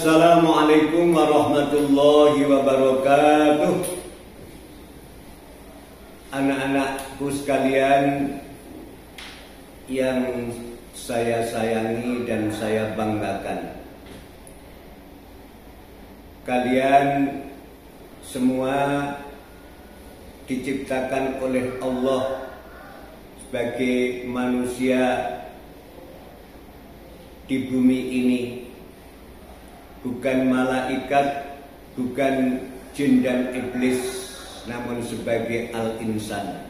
Assalamualaikum warahmatullahi wabarakatuh. Anak-anakku sekalian yang saya sayangi dan saya banggakan, kalian semua diciptakan oleh Allah sebagai manusia di bumi ini, bukan malaikat, bukan jin dan iblis, namun sebagai al-insan,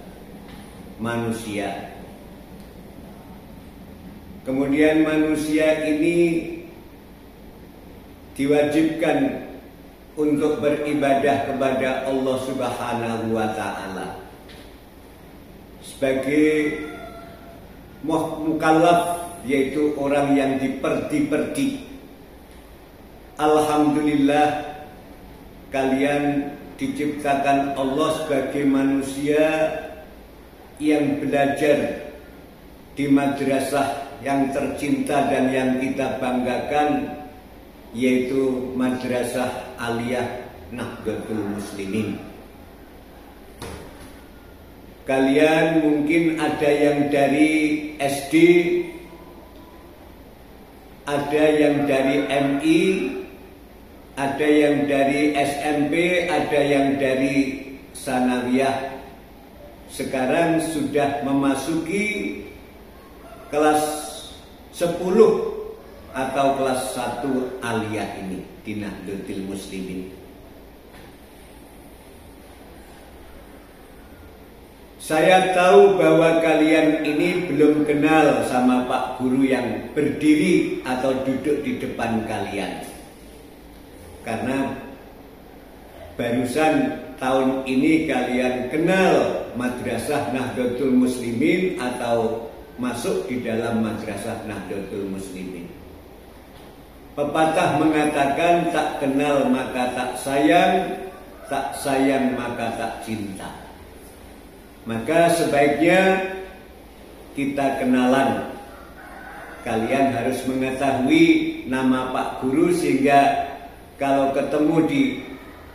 manusia. Kemudian manusia ini diwajibkan untuk beribadah kepada Allah Subhanahu wa Ta'ala sebagai mukallaf, yaitu orang yang diperdi. Alhamdulillah, kalian diciptakan Allah sebagai manusia yang belajar di madrasah yang tercinta dan yang kita banggakan, yaitu Madrasah Aliyah Nahdlatul Muslimin. Kalian mungkin ada yang dari SD, ada yang dari MI, ada yang dari SMP, ada yang dari Sanawiyah. Sekarang sudah memasuki kelas 10 atau kelas 1 aliyah ini di Nahdlatul Muslimin. Saya tahu bahwa kalian ini belum kenal sama Pak Guru yang berdiri atau duduk di depan kalian, karena barusan tahun ini kalian kenal Madrasah Nahdlatul Muslimin atau masuk di dalam Madrasah Nahdlatul Muslimin. Pepatah mengatakan, tak kenal maka tak sayang maka tak cinta. Maka sebaiknya kita kenalan. Kalian harus mengetahui nama Pak Guru, sehingga kalau ketemu di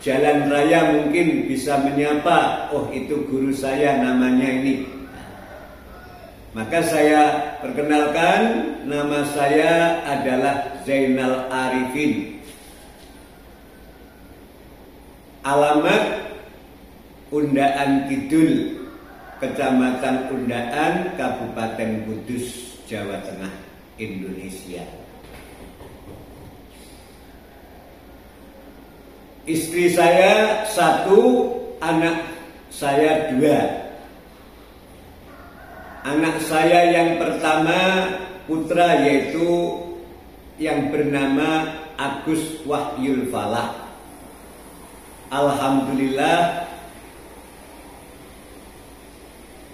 jalan raya mungkin bisa menyapa, oh itu guru saya namanya ini. Maka saya perkenalkan, nama saya adalah Zainal Arifin. Alamat Undaan Kidul, Kecamatan Undaan, Kabupaten Kudus, Jawa Tengah, Indonesia. Istri saya 1, anak saya 2. Anak saya yang pertama putra, yaitu yang bernama Agus Wahyul Falah. Alhamdulillah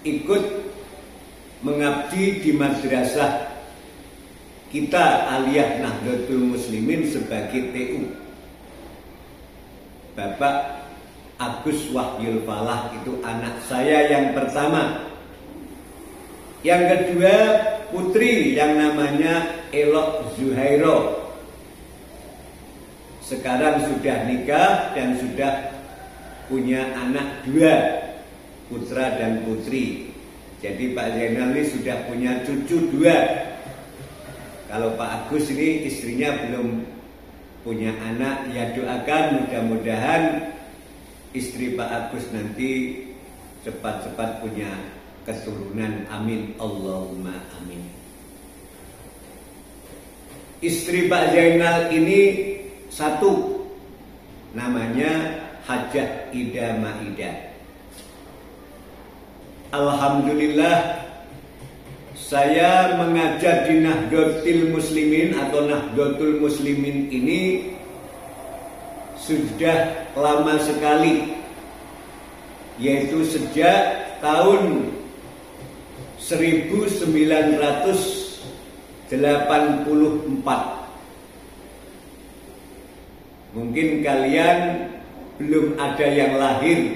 ikut mengabdi di madrasah kita Aliyah Nahdlatul Muslimin sebagai TU. Bapak Agus Wahyul Falah itu anak saya yang pertama. Yang kedua putri yang namanya Elok Zuhairo. Sekarang sudah nikah dan sudah punya anak 2, putra dan putri. Jadi Pak Zainal ini sudah punya cucu 2. Kalau Pak Agus ini istrinya belum punya anak, ya doakan mudah-mudahan istri Pak Agus nanti cepat-cepat punya keturunan, amin, Allahumma amin. Istri Pak Zainal ini 1, namanya Hajah Ida Maida. Alhamdulillah, saya mengajar di Nahdlatul Muslimin atau Nahdlatul Muslimin ini sudah lama sekali, yaitu sejak tahun 1984. Mungkin kalian belum ada yang lahir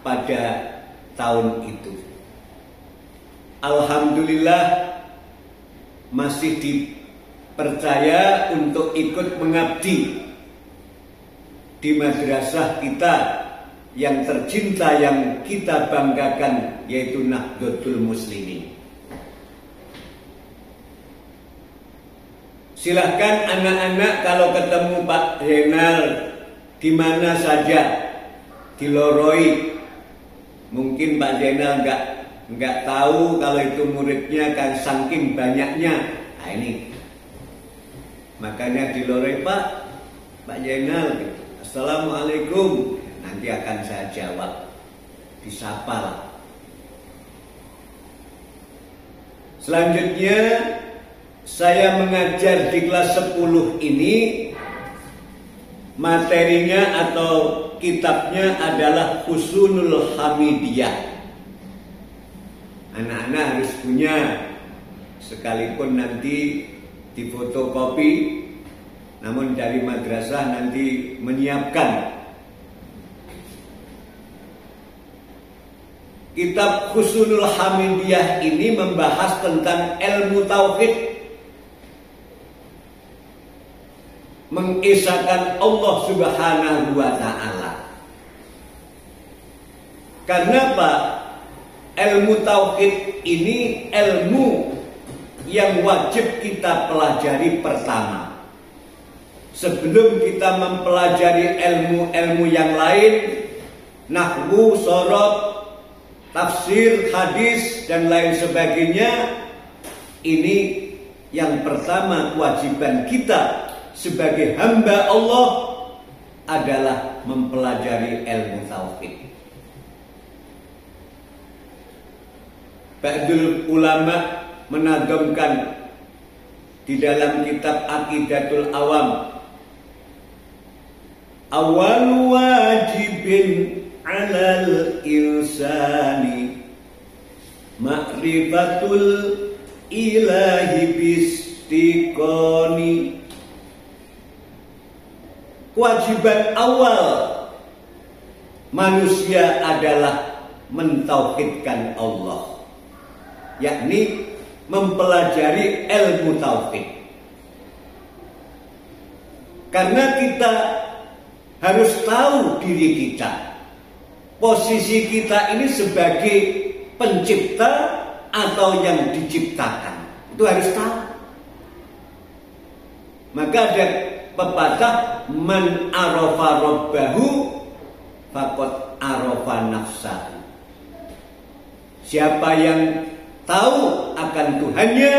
pada tahun itu. Alhamdulillah masih percaya untuk ikut mengabdi di madrasah kita yang tercinta, yang kita banggakan, yaitu Nahdlatul Muslimin. Silahkan anak-anak kalau ketemu Pak Zainal di mana saja, di Loroi. Mungkin Pak Zainal nggak tahu kalau itu muridnya kan saking banyaknya. Nah ini makanya di Loroi, Pak Zainal, Assalamualaikum. Nanti akan saya jawab, disapa lah. Selanjutnya saya mengajar di kelas 10 ini, materinya atau kitabnya adalah Husnul Hamidiyah. Anak-anak harus punya, sekalipun nanti difotokopi, namun dari madrasah nanti menyiapkan. Kitab Husnul Hamidiyah ini membahas tentang ilmu tauhid, mengisahkan Allah Subhanahu wa Ta'ala. Karena apa? Ilmu tauhid ini ilmu yang wajib kita pelajari pertama. Sebelum kita mempelajari ilmu-ilmu yang lain, nahwu, sorot, tafsir, hadis, dan lain sebagainya, ini yang pertama kewajiban kita sebagai hamba Allah adalah mempelajari ilmu tauhid. Ba'dul ulama menadamkan di dalam kitab Aqidatul Awam, awal wajibin alal insani ma'rifatul ilahi bistiqoni. Kewajiban awal manusia adalah mentauhidkan Allah, yakni mempelajari ilmu tauhid. Karena kita harus tahu diri kita, posisi kita ini sebagai pencipta atau yang diciptakan, itu harus tahu. Maka ada pepatah, man arafa rabbahu faqad arafa nafsahu. Siapa yang tahu akan Tuhannya,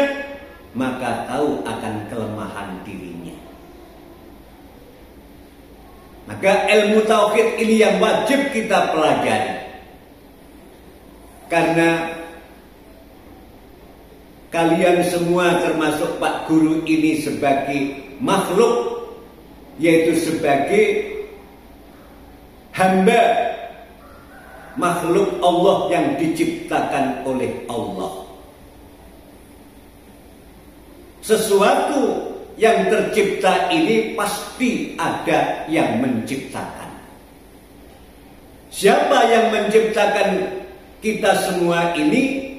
maka tahu akan kelemahan dirinya. Maka ilmu tauhid ini yang wajib kita pelajari. Karena kalian semua termasuk Pak Guru ini sebagai makhluk, yaitu sebagai hamba, makhluk Allah yang diciptakan oleh Allah. Sesuatu yang tercipta ini pasti ada yang menciptakan. Siapa yang menciptakan kita semua ini?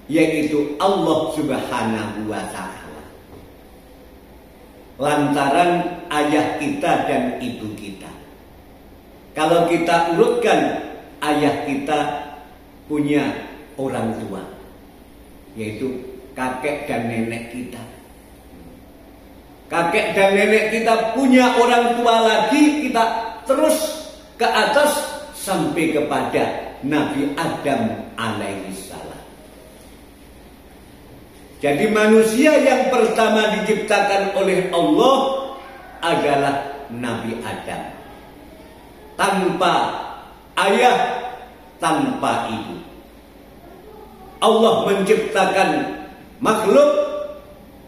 Yaitu Allah Subhanahu wa Ta'ala. Lantaran ayah kita dan ibu kita. Kalau kita urutkan, ayah kita punya orang tua, yaitu kakek dan nenek kita. Kakek dan nenek kita punya orang tua lagi, kita terus ke atas sampai kepada Nabi Adam alaihissalam. Jadi manusia yang pertama diciptakan oleh Allah adalah Nabi Adam. Tanpa ayah, tanpa ibu. Allah menciptakan makhluk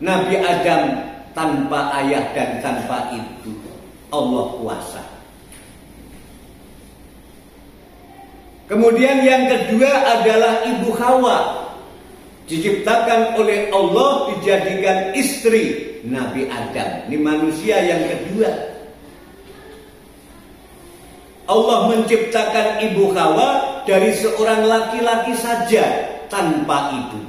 Nabi Adam tanpa ayah dan tanpa ibu. Allah kuasa. Kemudian yang kedua adalah Ibu Hawa. Diciptakan oleh Allah, dijadikan istri Nabi Adam. Ini manusia yang kedua. Allah menciptakan Ibu Hawa dari seorang laki-laki saja, tanpa ibu.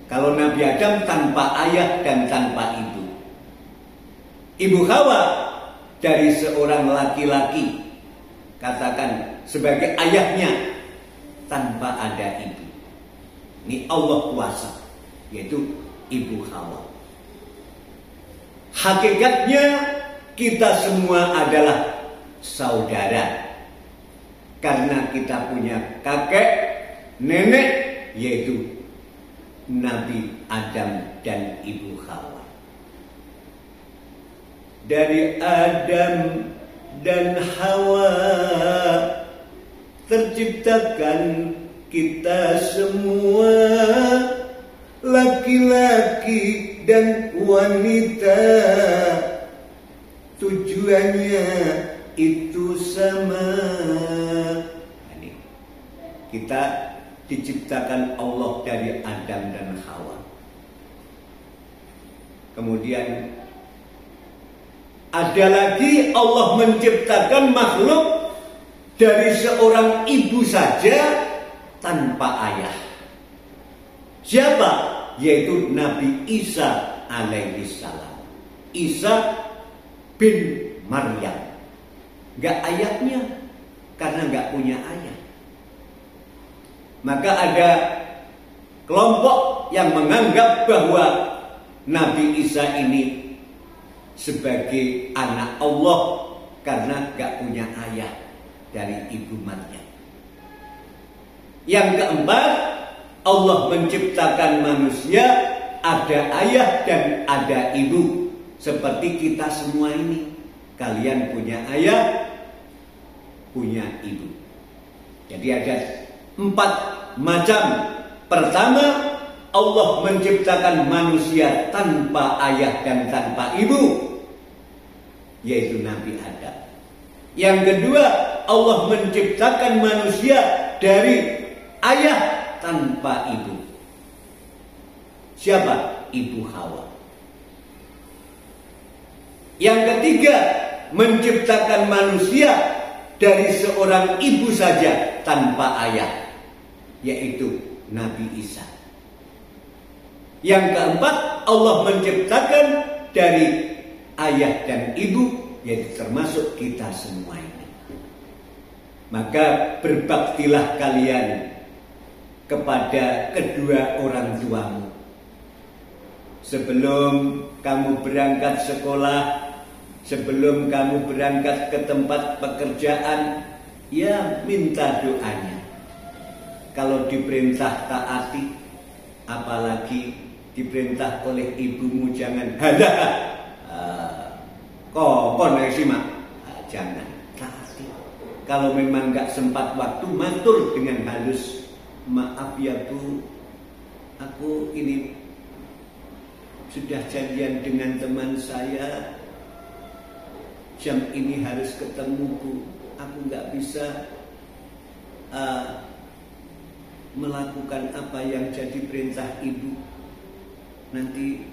Kalau Nabi Adam tanpa ayah dan tanpa ibu. Ibu Hawa dari seorang laki-laki, katakan sebagai ayahnya tanpa ada ibu. Ini Allah kuasa, yaitu Ibu Hawa. Hakikatnya kita semua adalah saudara. Karena kita punya kakek, nenek, yaitu Nabi Adam dan Ibu Hawa. Dari Adam dan Hawa terciptakan kita semua, laki-laki dan wanita. Tujuannya itu sama. Ini kita diciptakan Allah dari Adam dan Hawa. Kemudian ada lagi Allah menciptakan makhluk dari seorang ibu saja tanpa ayah. Siapa? Yaitu Nabi Isa alaihissalam. Isa bin Maryam. Gak ayahnya, karena gak punya ayah. Maka ada kelompok yang menganggap bahwa Nabi Isa ini sebagai anak Allah karena gak punya ayah dari ibu Maryam. Yang keempat, Allah menciptakan manusia ada ayah dan ada ibu. Seperti kita semua ini. Kalian punya ayah, punya ibu. Jadi ada 4 macam. Pertama, Allah menciptakan manusia tanpa ayah dan tanpa ibu, yaitu Nabi Adam. Yang kedua, Allah menciptakan manusia dari ayah tanpa ibu. Siapa? Ibu Hawa. Yang ketiga, menciptakan manusia dari seorang ibu saja tanpa ayah, yaitu Nabi Isa. Yang keempat, Allah menciptakan dari ayah dan ibu, yaitu termasuk kita semua ini. Maka berbaktilah kalian kepada kedua orang tuamu. Sebelum kamu berangkat sekolah, sebelum kamu berangkat ke tempat pekerjaan, ya minta doanya. Kalau diperintah taati, apalagi diperintah oleh ibumu jangan halah, kok sih mak, jangan taati. Kalau memang nggak sempat waktu, matur dengan halus, maaf ya bu, aku ini sudah janjian dengan teman saya, jam ini harus ketemu bu, aku nggak bisa melakukan apa yang jadi perintah ibu. Nanti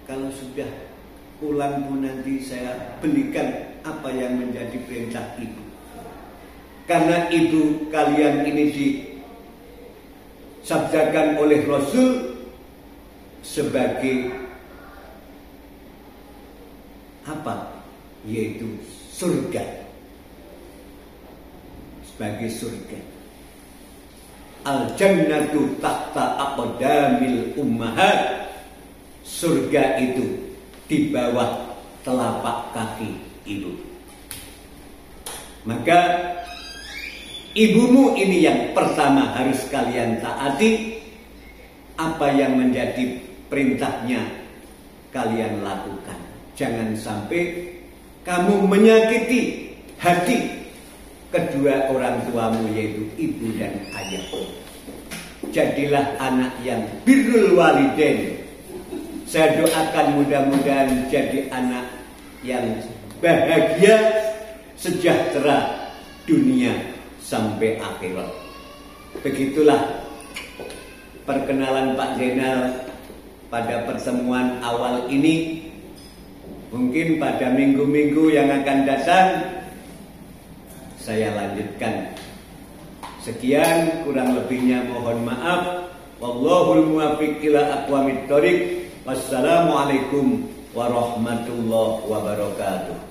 kalau sudah pulang bu, nanti saya belikan apa yang menjadi perintah ibu. Karena ibu kalian ini disabdakan oleh Rasul sebagai apa? Yaitu surga. Sebagai surga. Al-jannatu tahta aqdamil ummahat. Surga itu di bawah telapak kaki ibu. Maka ibumu ini yang pertama harus kalian taati. Apa yang menjadi perintahnya kalian lakukan. Jangan sampai kamu menyakiti hati kedua orang tuamu, yaitu ibu dan ayah. Jadilah anak yang birrul walidain. Saya doakan mudah-mudahan jadi anak yang bahagia, sejahtera dunia sampai akhirat. Begitulah perkenalan Pak Zainal pada pertemuan awal ini. Mungkin pada minggu-minggu yang akan datang saya lanjutkan. Sekian, kurang lebihnya mohon maaf. Wallahul muwaffiq ila aqwamit thoriq. Wassalamualaikum warahmatullahi wabarakatuh.